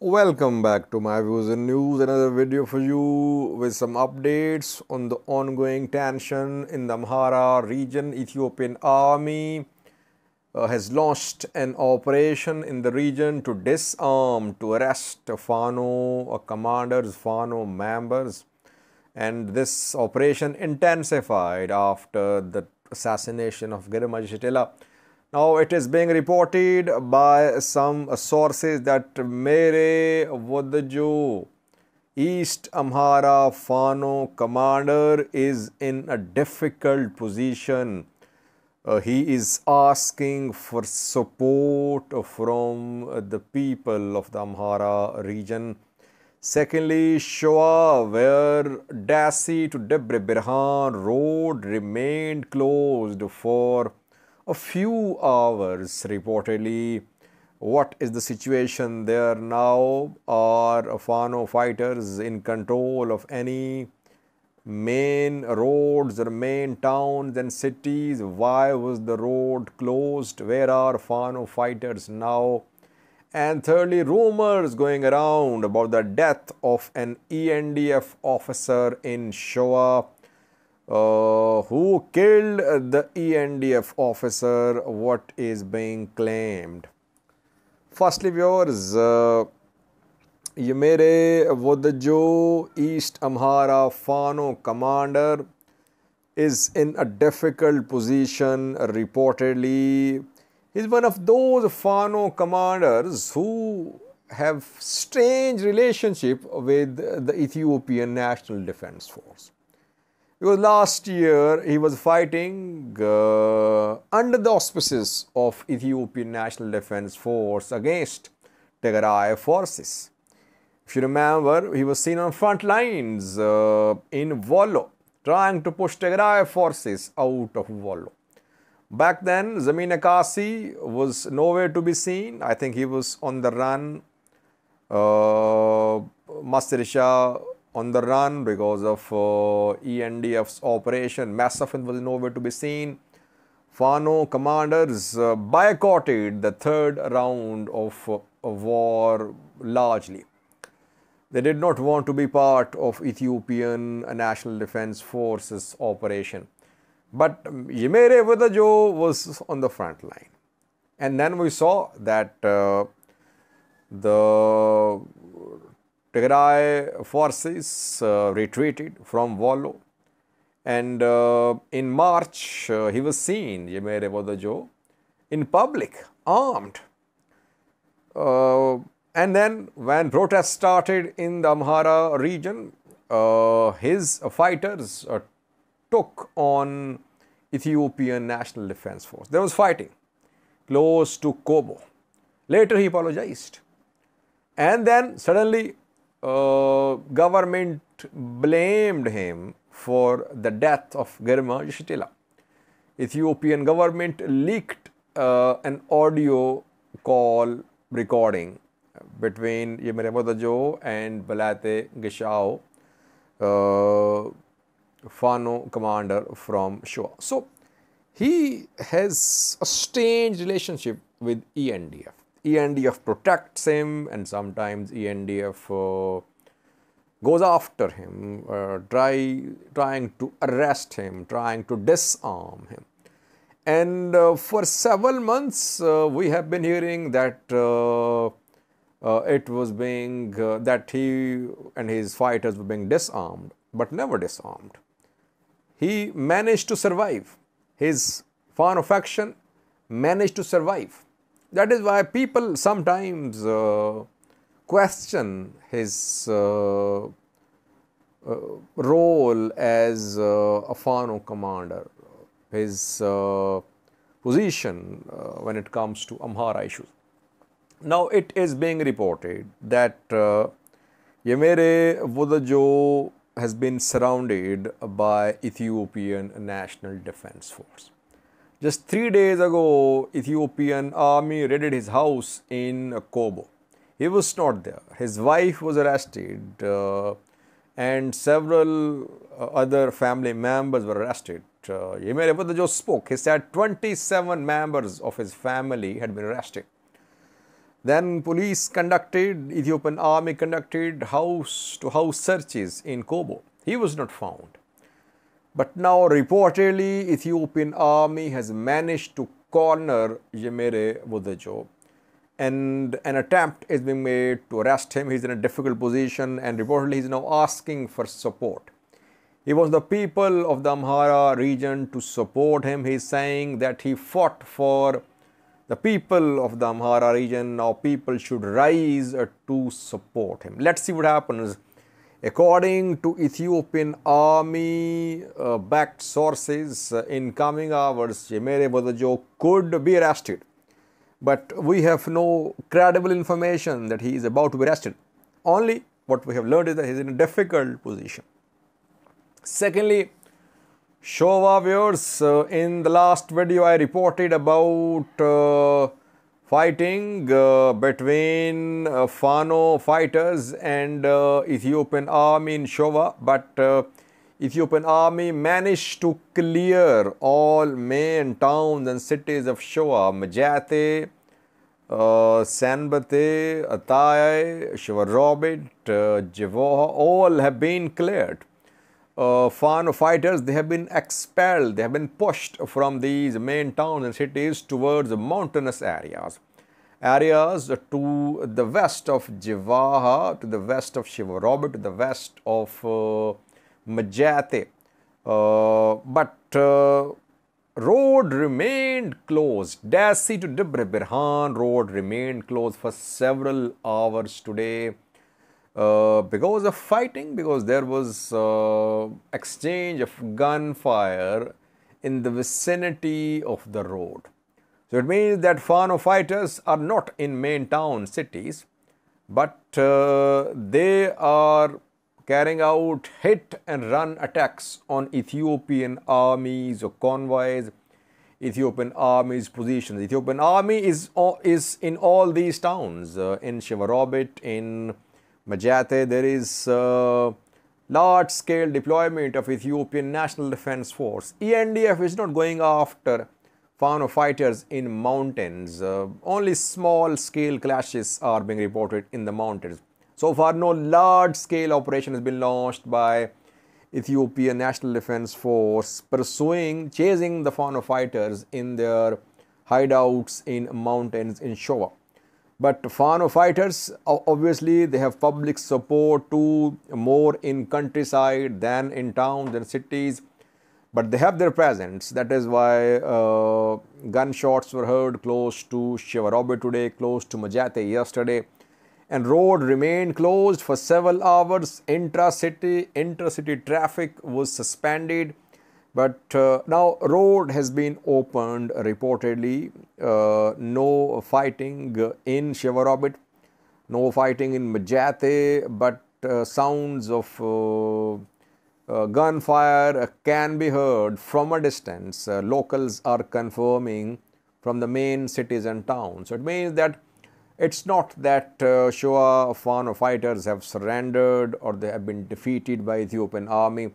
Welcome back to my views and news. Another video for you with some updates on the ongoing tension in the Amhara region. Ethiopian army has launched an operation in the region to disarm, to arrest Fano commanders, Fano members, and this operation intensified after the assassination of Girma. Now it is being reported by some sources that Mere Wadajo, East Amhara Fano commander, is in a difficult position. He is asking for support from the people of the Amhara region. Secondly, Shewa, where Dasi to Debre Birhan road remained closed for a few hours reportedly. What is the situation there now? Are Fano fighters in control of any main roads or main towns and cities? Why was the road closed? Where are Fano fighters now? And thirdly, rumors going around about the death of an ENDF officer in Shewa. Who killed the ENDF officer? What is being claimed? Firstly, viewers, Yemere Wodajo, East Amhara Fano commander, is in a difficult position reportedly. He's one of those Fano commanders who have strange relationship with the Ethiopian National Defense Force. Because last year he was fighting under the auspices of Ethiopian National Defense Force against Tigray forces. If you remember, he was seen on front lines in Wollo, trying to push Tigray forces out of Wollo. Back then, Zamin Akasi was nowhere to be seen. I think he was on the run. Master Shah on the run because of ENDF's operation. Massafin was nowhere to be seen. Fano commanders boycotted the third round of war largely. They did not want to be part of Ethiopian National Defense Forces operation. But Yemere Wadajo was on the front line. And then we saw that the Tigray forces retreated from Wollo, and in March he was seen, Yemere Wadajo, in public, armed. And then when protests started in the Amhara region, his fighters took on Ethiopian National Defense Force. There was fighting close to Kobo. Later he apologized. And then suddenly government blamed him for the death of Girma. Ethiopian government leaked an audio call recording between Yemere Wadajo and Balate Gishao, Fano commander from Shewa. So he has a strange relationship with ENDF. ENDF protects him, and sometimes ENDF goes after him, trying to arrest him, trying to disarm him. And for several months, we have been hearing that it was being that he and his fighters were being disarmed, but never disarmed. He managed to survive. His Fano faction managed to survive. That is why people sometimes question his role as a Fano commander, his position when it comes to Amhara issues. Now it is being reported that Yemere Wadajo has been surrounded by Ethiopian National Defense Force. Just 3 days ago, Ethiopian army raided his house in Kobo. He was not there. His wife was arrested and several other family members were arrested. Yemere Wadajo spoke. He said 27 members of his family had been arrested. Then Ethiopian army conducted house-to-house searches in Kobo. He was not found. But now reportedly Ethiopian army has managed to corner Yemere Budejo, and an attempt is being made to arrest him. He's in a difficult position and reportedly he's now asking for support. He wants the people of the Amhara region to support him. He's saying that he fought for the people of the Amhara region. Now people should rise to support him. Let's see what happens. According to Ethiopian army backed sources, in coming hours, Yemere Budejo could be arrested. But we have no credible information that he is about to be arrested. Only what we have learned is that he is in a difficult position. Secondly, Shewa viewers, in the last video I reported about fighting between Fano fighters and Ethiopian army in Shewa, but Ethiopian army managed to clear all main towns and cities of Shewa, Majate, Sanbate, Atay, Shewa Robit, Jivoha, all have been cleared. Fano fighters, they have been expelled, they have been pushed from these main towns and cities towards mountainous areas. Areas to the west of Jivaha, to the west of Shewa Robit, to the west of Majate. But road remained closed. Dasi to Debre Birhan road remained closed for several hours today. Because of fighting, because there was exchange of gunfire in the vicinity of the road. So it means that Fano fighters are not in main town cities, but they are carrying out hit and run attacks on Ethiopian armies or convoys, Ethiopian army's positions. Ethiopian army is in all these towns, in Shewa Robit, in Majate. There is large-scale deployment of Ethiopian National Defense Force. ENDF is not going after Fano fighters in mountains. Only small-scale clashes are being reported in the mountains. So far, no large-scale operation has been launched by Ethiopian National Defense Force chasing the Fano fighters in their hideouts in mountains in Shewa. But Fano fighters, obviously, they have public support too, more in countryside than in towns and cities. But they have their presence. That is why gunshots were heard close to Shewa Robit today, close to Majate yesterday. And road remained closed for several hours. Intercity traffic was suspended. But now road has been opened reportedly. No fighting in Shewa Robit, no fighting in Majate, but sounds of gunfire can be heard from a distance. Locals are confirming from the main cities and towns. So it means that it's not that Shewa Fano fighters have surrendered or they have been defeated by Ethiopian army.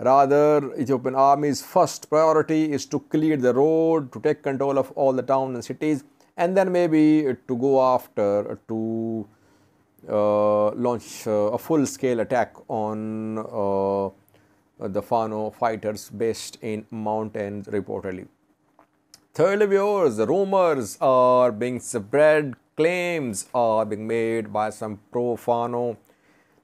Rather, Ethiopian army's first priority is to clear the road, to take control of all the towns and cities, and then maybe to go after to launch a full-scale attack on the Fano fighters based in mountains reportedly. Thirdly, viewers, rumors are being spread, claims are being made by some pro-Fano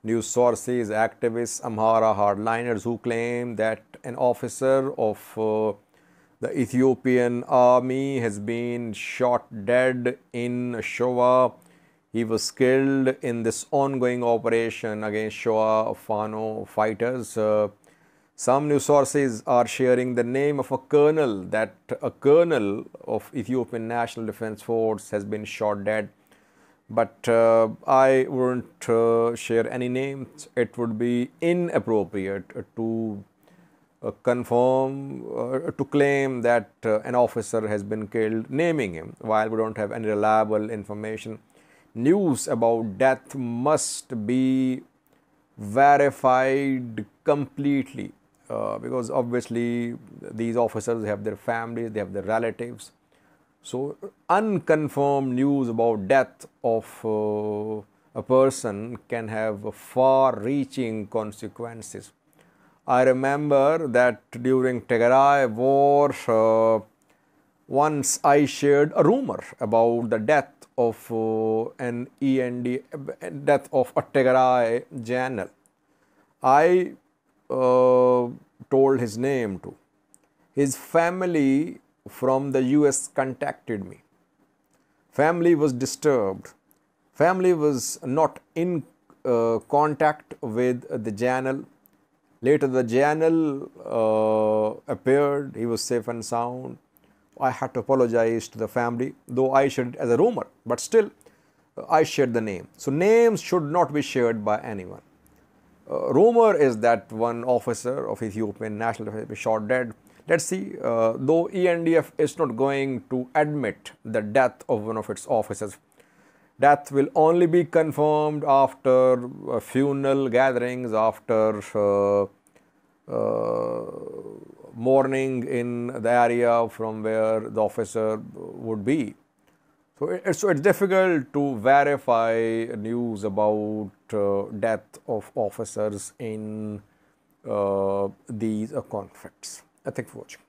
news sources, activists, Amhara hardliners who claim that an officer of the Ethiopian army has been shot dead in Shewa. He was killed in this ongoing operation against Shewa Fano fighters. Some news sources are sharing the name of a colonel, that a colonel of Ethiopian National Defense Force has been shot dead. But I wouldn't share any names. It would be inappropriate to confirm, to claim that an officer has been killed, naming him, while we don't have any reliable information. News about death must be verified completely, because obviously these officers have their families, they have their relatives. So unconfirmed news about death of a person can have far-reaching consequences. I remember that during Tigray war, once I shared a rumor about the death of an END, death of a Tigray general. I told his name too. His family from the US contacted me. Family was disturbed. Family was not in contact with the general. Later, the general appeared. He was safe and sound. I had to apologize to the family, though I shared it as a rumor, but still, I shared the name. So, names should not be shared by anyone. Rumor is that one officer of Ethiopian National Defense was shot dead. Let's see, though ENDF is not going to admit the death of one of its officers. Death will only be confirmed after funeral gatherings, after mourning in the area from where the officer would be. So it's difficult to verify news about death of officers in these conflicts. Thank you for watching.